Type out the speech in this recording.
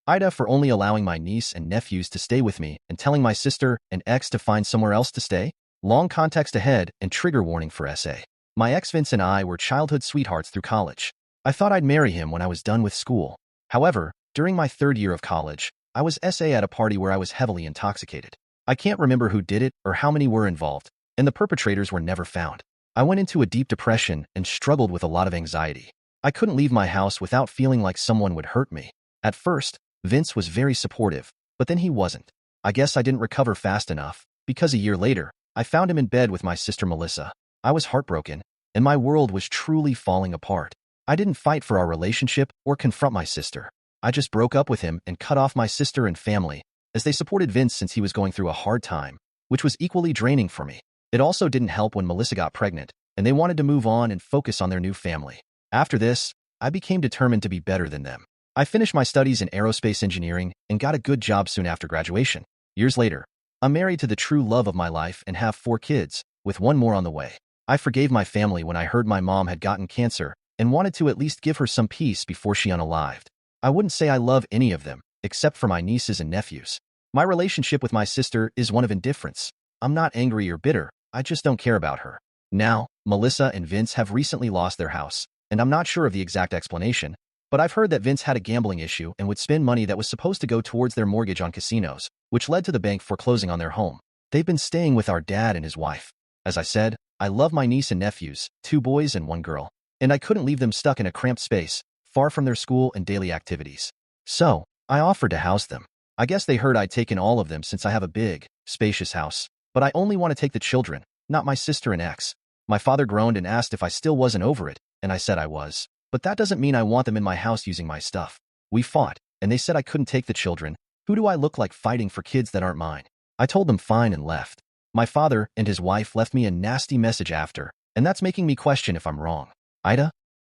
AITA for only allowing my niece and nephews to stay with me and telling my sister and ex to find somewhere else to stay. Long context ahead and trigger warning for SA. My ex Vince and I were childhood sweethearts through college. I thought I'd marry him when I was done with school. However, during my third year of college, I was SA at a party where I was heavily intoxicated. I can't remember who did it or how many were involved, and the perpetrators were never found. I went into a deep depression and struggled with a lot of anxiety. I couldn't leave my house without feeling like someone would hurt me. At first, Vince was very supportive, but then he wasn't. I guess I didn't recover fast enough, because a year later, I found him in bed with my sister Melissa. I was heartbroken, and my world was truly falling apart. I didn't fight for our relationship or confront my sister. I just broke up with him and cut off my sister and family, as they supported Vince since he was going through a hard time, which was equally draining for me. It also didn't help when Melissa got pregnant, and they wanted to move on and focus on their new family. After this, I became determined to be better than them. I finished my studies in aerospace engineering and got a good job soon after graduation. Years later, I'm married to the true love of my life and have 4 kids, with 1 more on the way. I forgave my family when I heard my mom had gotten cancer and wanted to at least give her some peace before she unalived. I wouldn't say I love any of them, except for my nieces and nephews. My relationship with my sister is one of indifference. I'm not angry or bitter, I just don't care about her. Now, Melissa and Vince have recently lost their house, and I'm not sure of the exact explanation, but I've heard that Vince had a gambling issue and would spend money that was supposed to go towards their mortgage on casinos, which led to the bank foreclosing on their home. They've been staying with our dad and his wife. As I said, I love my niece and nephews, 2 boys and 1 girl, and I couldn't leave them stuck in a cramped space, far from their school and daily activities. So, I offered to house them. I guess they heard I'd taken all of them since I have a big, spacious house, but I only want to take the children, not my sister and ex. My father groaned and asked if I still wasn't over it, and I said I was. But that doesn't mean I want them in my house using my stuff. We fought, and they said I couldn't take the children. Who do I look like fighting for kids that aren't mine? I told them fine and left. My father and his wife left me a nasty message after, and that's making me question if I'm wrong. AITA?